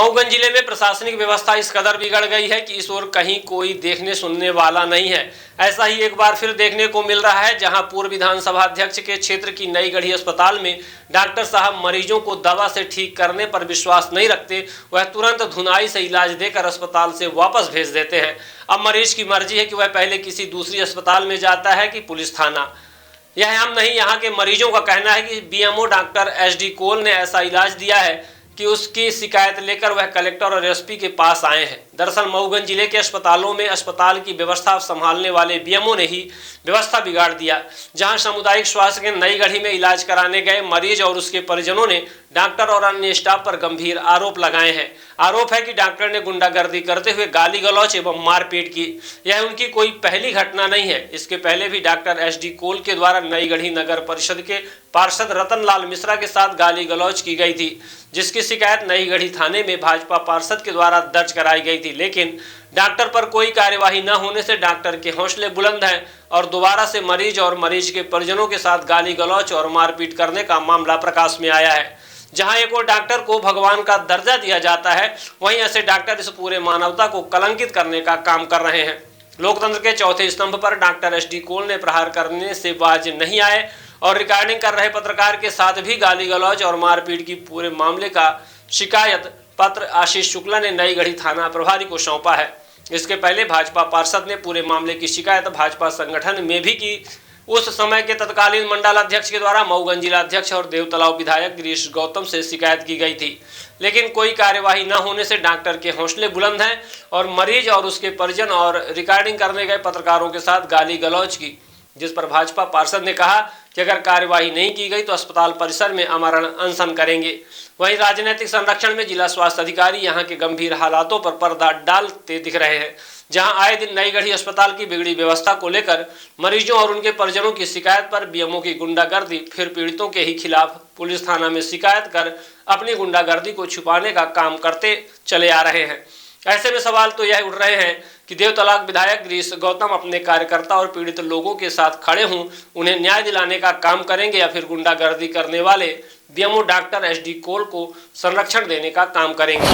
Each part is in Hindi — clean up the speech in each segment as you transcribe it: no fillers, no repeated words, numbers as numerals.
मऊगंज जिले में प्रशासनिक व्यवस्था इस कदर बिगड़ गई है कि इस ओर कहीं कोई देखने सुनने वाला नहीं है। ऐसा ही एक बार फिर देखने को मिल रहा है, जहां पूर्व विधानसभा अध्यक्ष के क्षेत्र की नई गढ़ी अस्पताल में डॉक्टर साहब मरीजों को दवा से ठीक करने पर विश्वास नहीं रखते। वह तुरंत धुनाई से इलाज देकर अस्पताल से वापस भेज देते हैं। अब मरीज की मर्जी है कि वह पहले किसी दूसरी अस्पताल में जाता है कि पुलिस थाना। यह हम नहीं, यहाँ के मरीजों का कहना है कि बीएमओ डॉक्टर SD कोल ने ऐसा इलाज दिया है कि उसकी शिकायत लेकर वह कलेक्टर और SP के पास आए हैं। दरअसल मऊगंज जिले के अस्पतालों में अस्पताल की व्यवस्था संभालने वाले बीएमओ ने ही व्यवस्था बिगाड़ दिया। जहां सामुदायिक स्वास्थ्य केंद्र नई गढ़ी में इलाज कराने गए मरीज और उसके परिजनों ने डॉक्टर और अन्य स्टाफ पर गंभीर आरोप लगाए हैं। आरोप है कि डॉक्टर ने गुंडागर्दी करते हुए गाली गलौज एवं मारपीट की। यह उनकी कोई पहली घटना नहीं है। इसके पहले भी डॉक्टर SD कोल के द्वारा नई गढ़ी नगर परिषद के पार्षद रतन लाल मिश्रा के साथ गाली गलौज की गई थी, जिसकी शिकायत नई गढ़ी थाने में भाजपा पार्षद के द्वारा दर्ज कराई गई थी। लेकिन डॉक्टर पर कोई कार्यवाही न होने से डॉक्टर के हौसले बुलंद हैं और दोबारा से मरीज और मरीज के परिजनों के साथ गाली गलौज और मारपीट करने का मामला प्रकाश में आया है। जहां एक और डॉक्टर को भगवान का दर्जा दिया जाता है, वहीं ऐसे डॉक्टर इस पूरे मानवता को कलंकित करने का काम कर रहे हैं। लोकतंत्र के चौथे स्तंभ पर डॉक्टर SD कोल ने प्रहार करने से बाज नहीं आए और रिकॉर्डिंग कर रहे पत्रकार के साथ भी गाली गलौज और मारपीट की पूरे मामले का शिकायत पत्र आशीष शुक्ला ने नई गढ़ी थाना प्रभारी को सौंपा है। इसके पहले भाजपा पार्षद ने पूरे मामले की शिकायत भाजपा संगठन में भी की। उस समय के तत्कालीन मंडल अध्यक्ष के द्वारा मऊगंज जिला अध्यक्ष और देवतलाव विधायक गिरीश गौतम से शिकायत की गई थी, लेकिन कोई कार्यवाही न होने से डॉक्टर के हौसले बुलंद हैं और मरीज और उसके परिजन और रिकॉर्डिंग करने गए पत्रकारों के साथ गाली गलौज की, जिस पर भाजपा पार्षद ने कहा कि अगर कार्यवाही नहीं की गई तो अस्पताल परिसर में आमरण अनशन करेंगे। वहीं राजनीतिक संरक्षण में जिला स्वास्थ्य अधिकारी यहां के गंभीर हालातों पर पर्दा डालते दिख रहे हैं। जहां आए दिन नई गढ़ी अस्पताल की बिगड़ी व्यवस्था को लेकर मरीजों और उनके परिजनों की शिकायत पर बीएमओ की गुंडागर्दी, फिर पीड़ितों के ही खिलाफ पुलिस थाना में शिकायत कर अपनी गुंडागर्दी को छुपाने का काम करते चले आ रहे हैं। ऐसे में सवाल तो यह उठ रहे हैं कि देवतलाव विधायक गिरीश गौतम अपने कार्यकर्ता और पीड़ित लोगों के साथ खड़े हों, उन्हें न्याय दिलाने का काम करेंगे या फिर गुंडागर्दी करने वाले बीएमओ डॉक्टर SD कोल को संरक्षण देने का काम करेंगे।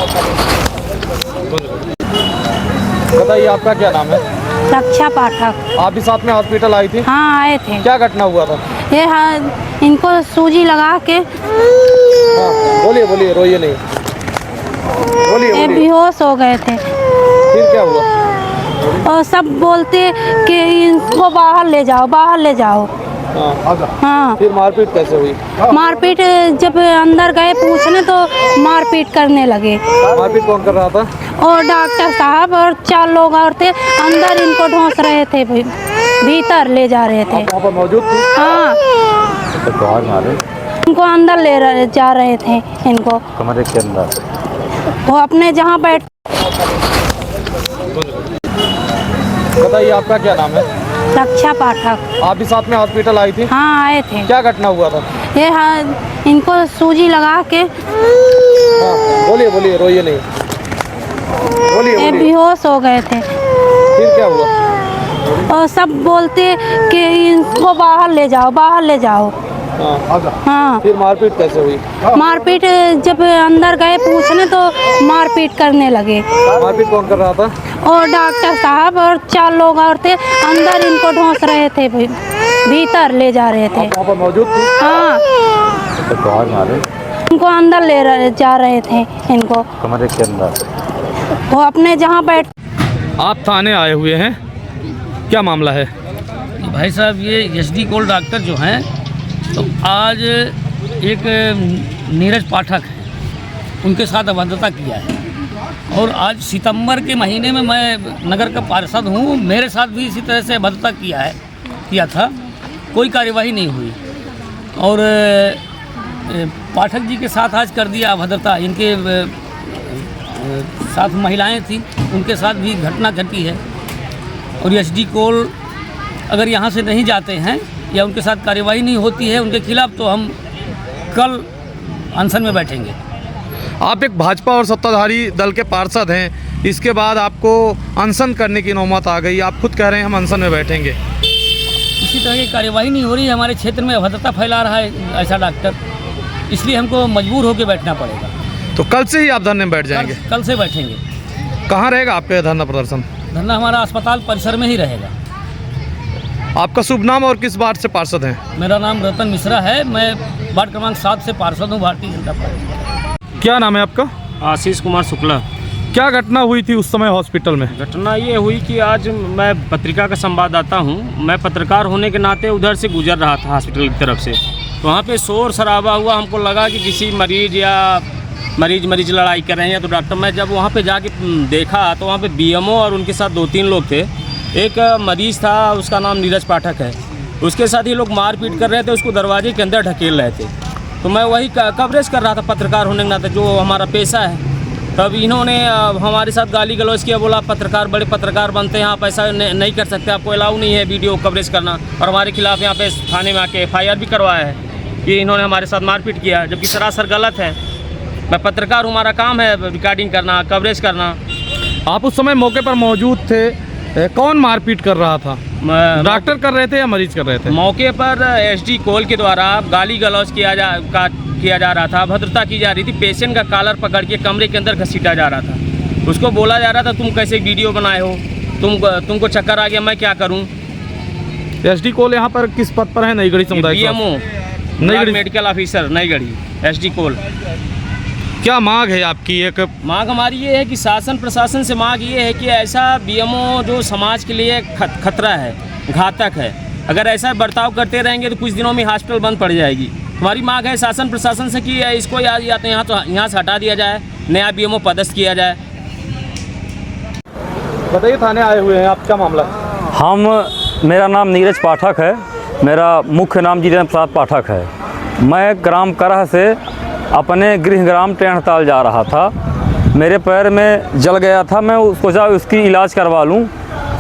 बताइए, आपका क्या नाम है? रक्षा पाठक। आप भी साथ में हॉस्पिटल आई थी? हाँ, आए थे। क्या घटना हुआ था? ये इनको सूजी लगा के बोलिए बोलिए, रोइए नहीं, बोलिए। ये बेहोश हो गए थे। फिर क्या हुआ? और सब बोलते कि इनको बाहर ले जाओ, बाहर ले जाओ। हाँ। फिर मारपीट कैसे हुई? मारपीट जब अंदर गए पूछने तो मारपीट करने लगे। मारपीट कौन कर रहा था? और डॉक्टर साहब और 4 लोग और थे, अंदर इनको ढोंस रहे थे, भीतर ले जा रहे थे। वहाँ पर मौजूद थी? हाँ, इनको अंदर ले जा रहे थे, इनको कमरे के अंदर। वो अपने जहाँ बैठ। बताइए, आपका क्या नाम है? रक्षा पाठक। आप भी साथ में हॉस्पिटल आई थी? हाँ, आए थे। क्या घटना हुआ था? ये इनको सूजी लगा के बोलिए बोलिए, रोइए नहीं, बोलिए। ये बेहोश हो गए थे। फिर क्या हुआ? और सब बोलते कि इनको बाहर ले जाओ, बाहर ले जाओ। हाँ। फिर मारपीट कैसे हुई? मारपीट जब अंदर गए पूछने तो मारपीट करने लगे। मारपीट कौन कर रहा था? और डॉक्टर साहब और 4 लोग और थे, अंदर इनको ढोंस रहे थे, भीतर ले जा रहे थे। वहाँ पर मौजूद थी? हाँ। इनको अंदर ले जा रहे थे, इनको कमरे के अंदर। वो अपने जहाँ बैठ। आप थाने आए हुए हैं, क्या मामला है? भाई साहब, ये SD कोल डॉक्टर जो हैं, तो आज एक नीरज पाठक है, उनके साथ अभद्रता किया है। और आज सितंबर के महीने में मैं नगर का पार्षद हूँ, मेरे साथ भी इसी तरह से अभद्रता किया था, कोई कार्यवाही नहीं हुई। और पाठक जी के साथ आज कर दिया अभद्रता। इनके साथ महिलाएं थी, उनके साथ भी घटना घटी है। और SD कोल अगर यहाँ से नहीं जाते हैं या उनके साथ कार्यवाही नहीं होती है उनके खिलाफ, तो हम कल अनशन में बैठेंगे। आप एक भाजपा और सत्ताधारी दल के पार्षद हैं, इसके बाद आपको अनशन करने की नौबत आ गई। आप खुद कह रहे हैं हम अनशन में बैठेंगे। इसी तरह की कार्यवाही नहीं हो रही है, हमारे क्षेत्र में अभद्रता फैला रहा है ऐसा डॉक्टर, इसलिए हमको मजबूर होकर बैठना पड़ेगा। तो कल से ही आप धरने में बैठ जाएंगे? कल से बैठेंगे। कहाँ रहेगा आपका धरना प्रदर्शन? धरना हमारा अस्पताल परिसर में ही रहेगा। आपका शुभ नाम और किस वार्ड से पार्षद हैं? मेरा नाम रतन मिश्रा है, मैं वार्ड क्रमांक 7 से पार्षद हूँ भारतीय जनता पार्टी। क्या नाम है आपका? आशीष कुमार शुक्ला। क्या घटना हुई थी उस समय हॉस्पिटल में? घटना ये हुई कि आज मैं पत्रिका का संवाददाता हूँ। मैं पत्रकार होने के नाते उधर से गुजर रहा था हॉस्पिटल की तरफ से, तो वहाँ पे शोर शराबा हुआ। हमको लगा कि किसी मरीज लड़ाई कर रहे हैं। तो डॉक्टर, मैं जब वहाँ पे जाके देखा तो वहाँ पे बीएमओ और उनके साथ 2-3 लोग थे। एक मरीज़ था, उसका नाम नीरज पाठक है, उसके साथ ही लोग मारपीट कर रहे थे, उसको दरवाजे के अंदर ढकेल रहे थे। तो मैं वही कवरेज कर रहा था पत्रकार होने के नाते, जो हमारा पेशा है। तब इन्होंने हमारे साथ गाली गलौज किया, बोला पत्रकार बड़े पत्रकार बनते हैं, आप ऐसा नहीं कर सकते, आपको अलाउ नहीं है वीडियो कवरेज करना। और हमारे खिलाफ यहाँ पे थाने में आके FIR भी करवाया है कि इन्होंने हमारे साथ मारपीट किया, जबकि सरासर गलत है। मैं पत्रकार हूँ, हमारा काम है रिकॉर्डिंग करना, कवरेज करना। आप उस समय मौके पर मौजूद थे। कौन मारपीट कर रहा था? डॉक्टर कर रहे थे या मरीज कर रहे थे? मौके पर SD कोल के द्वारा गाली गलौज किया जा रहा था, भद्रता की जा रही थी। पेशेंट का कॉलर पकड़ के कमरे के अंदर घसीटा जा रहा था। उसको बोला जा रहा था, तुम कैसे वीडियो बनाए हो, तुमको चक्कर आ गया, मैं क्या करूं। SD कोल यहाँ पर किस पद पर है? नई गढ़ी समुदाय BMO मेडिकल ऑफिसर नई गढ़ी SD कोल। क्या मांग है आपकी? एक मांग हमारी ये है कि शासन प्रशासन से मांग ये है कि ऐसा BMO जो समाज के लिए खतरा है, घातक है, अगर ऐसा बर्ताव करते रहेंगे तो कुछ दिनों में हॉस्पिटल बंद पड़ जाएगी। हमारी मांग है शासन प्रशासन से कि इसको या तो यहाँ से हटा दिया जाए, नया BMO पदस्थ किया जाए। बताइए, थाने आए हुए हैं आप, क्या मामला है? मेरा नाम नीरज पाठक है, मेरा मुख्य नाम जितेंद्र प्रसाद पाठक है। मैं ग्राम करह से अपने गृह ग्राम टेढ़ताल जा रहा था। मेरे पैर में जल गया था, मैं सोचा उसकी इलाज करवा लूं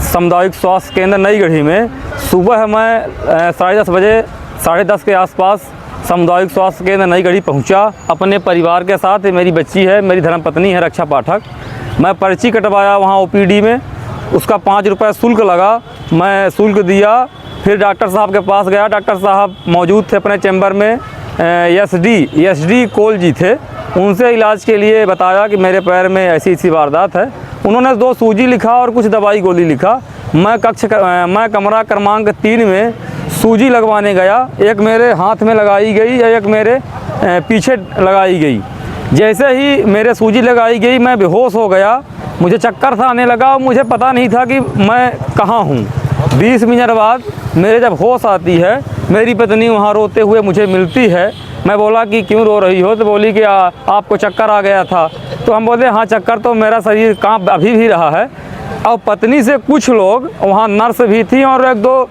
सामुदायिक स्वास्थ्य केंद्र नई गढ़ी में। सुबह मैं 10:30 बजे 10:30 के आसपास सामुदायिक स्वास्थ्य केंद्र नई गढ़ी पहुंचा अपने परिवार के साथ। मेरी बच्ची है, मेरी धर्मपत्नी है रक्षा पाठक। मैं पर्ची कटवाया वहाँ OPD में, उसका 5 रुपये शुल्क लगा। मैं शुल्क दिया, फिर डॉक्टर साहब के पास गया। डॉक्टर साहब मौजूद थे अपने चैम्बर में। SD कोल जी थे, उनसे इलाज के लिए बताया कि मेरे पैर में ऐसी वारदात है। उन्होंने 2 सूजी लिखा और कुछ दवाई गोली लिखा। मैं कमरा क्रमांक 3 में सूजी लगवाने गया। एक मेरे हाथ में लगाई गई, एक मेरे पीछे लगाई गई। जैसे ही मेरे सूजी लगाई गई मैं बेहोश हो गया, मुझे चक्कर सा आने लगा और मुझे पता नहीं था कि मैं कहाँ हूँ। 20 मिनट बाद मेरे जब होश आती है, मेरी पत्नी वहाँ रोते हुए मुझे मिलती है। मैं बोला कि क्यों रो रही हो? तो बोली कि आपको चक्कर आ गया था। तो हम बोले हाँ, चक्कर तो मेरा शरीर कांप अभी भी रहा है। और पत्नी से कुछ लोग, वहाँ नर्स भी थी और 1-2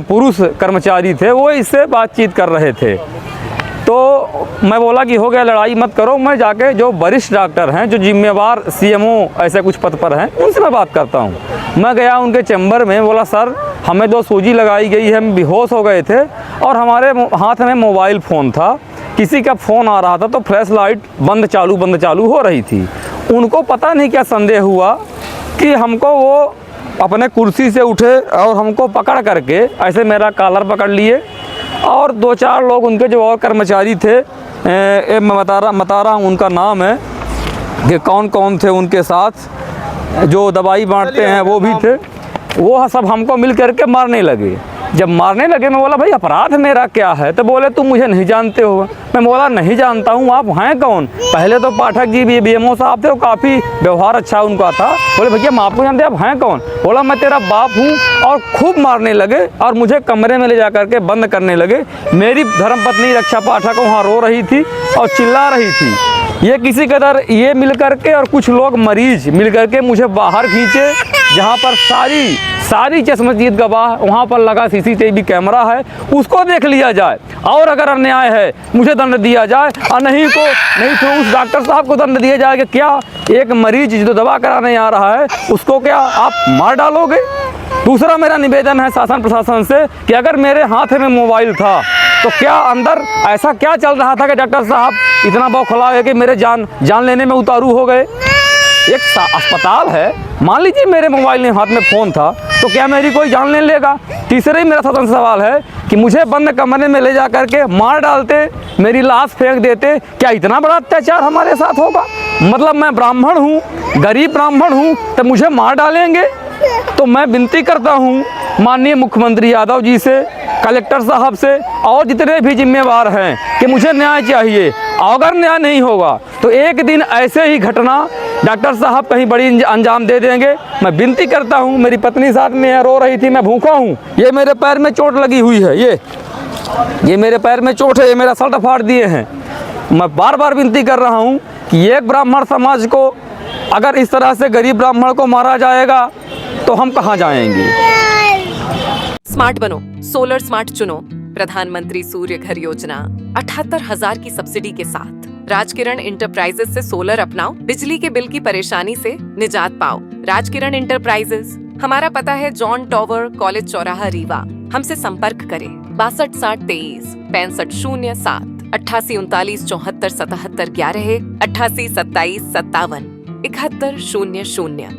पुरुष कर्मचारी थे, वो इससे बातचीत कर रहे थे। तो मैं बोला कि हो गया, लड़ाई मत करो, मैं जाके जो वरिष्ठ डॉक्टर हैं, जो जिम्मेवार CMO ऐसे कुछ पद पर हैं, उनसे मैं बात करता हूँ। मैं गया उनके चैम्बर में, बोला सर हमें 2 सूजी लगाई गई है, हम बेहोश हो गए थे और हमारे हाथ में मोबाइल फ़ोन था, किसी का फ़ोन आ रहा था तो फ्लैश लाइट बंद चालू हो रही थी। उनको पता नहीं क्या संदेह हुआ कि हमको वो अपने कुर्सी से उठे और हमको पकड़ करके ऐसे मेरा कॉलर पकड़ लिए और 2-4 लोग उनके जो और कर्मचारी थे, मैं बता रहा हूँ उनका नाम है कि कौन कौन थे उनके साथ, जो दवाई बांटते हैं वो भी थे। वो सब हमको मिल करके मारने लगे। जब मारने लगे मैं बोला भाई अपराध मेरा क्या है? तो बोले तुम मुझे नहीं जानते हो। मैं बोला नहीं जानता हूँ, आप हैं कौन? पहले तो पाठक जी BMO साहब थे, वो काफ़ी व्यवहार अच्छा उनका था। बोले भैया हम आपको जानते हैं, आप हैं कौन? बोला मैं तेरा बाप हूँ। और खूब मारने लगे और मुझे कमरे में ले जा करके बंद करने लगे। मेरी धर्मपत्नी रक्षा पाठक वहाँ रो रही थी और चिल्ला रही थी। ये किसी कदर ये मिल करके और कुछ लोग मरीज मिल करके मुझे बाहर खींचे, जहाँ पर सारी चश्मदीद गवाह, वहाँ पर लगा CCTV कैमरा है, उसको देख लिया जाए और अगर अन्याय है मुझे दंड दिया जाए और नहीं तो उस डॉक्टर साहब को दंड दिया जाए कि क्या एक मरीज जो दवा कराने आ रहा है उसको क्या आप मार डालोगे? दूसरा मेरा निवेदन है शासन प्रशासन से कि अगर मेरे हाथ में मोबाइल था तो क्या अंदर ऐसा क्या चल रहा था कि डॉक्टर साहब इतना बौखला है कि मेरे जान लेने में उतारू हो गए? एक अस्पताल है, मान लीजिए मेरे मोबाइल में हाथ में फ़ोन था तो क्या मेरी कोई जान ले लेगा? तीसरा ही मेरा स्वतंत्र सवाल है कि मुझे बंद कमरे में ले जा करके मार डालते, मेरी लाश फेंक देते। क्या इतना बड़ा अत्याचार हमारे साथ होगा? मतलब मैं ब्राह्मण हूँ, गरीब ब्राह्मण हूँ, तो मुझे मार डालेंगे? तो मैं विनती करता हूँ माननीय मुख्यमंत्री यादव जी से, कलेक्टर साहब से और जितने भी जिम्मेवार हैं कि मुझे न्याय चाहिए। अगर न्याय नहीं होगा तो एक दिन ऐसे ही घटना डॉक्टर साहब कहीं बड़ी अंजाम दे देंगे। मैं विनती करता हूँ, मेरी पत्नी साथ में रो रही थी, मैं भूखा हूँ, ये मेरे पैर में चोट लगी हुई है, ये मेरे पैर में चोट है, ये मेरा शर्ट फाड़ दिए हैं। मैं बार बार विनती कर रहा हूँ कि एक ब्राह्मण समाज को अगर इस तरह से गरीब ब्राह्मण को मारा जाएगा तो हम कहाँ जाएंगे। स्मार्ट बनो, सोलर स्मार्ट चुनो। प्रधानमंत्री सूर्य घर योजना 78,000 की सब्सिडी के साथ राजकिरण इंटरप्राइजेस से सोलर अपनाओ, बिजली के बिल की परेशानी से निजात पाओ। राजकिरण इंटरप्राइजेस, हमारा पता है जॉन टॉवर, कॉलेज चौराहा, रीवा। हमसे संपर्क करें 62 60 23 65 07 88 39 74 77 11 88 27 57 71 00।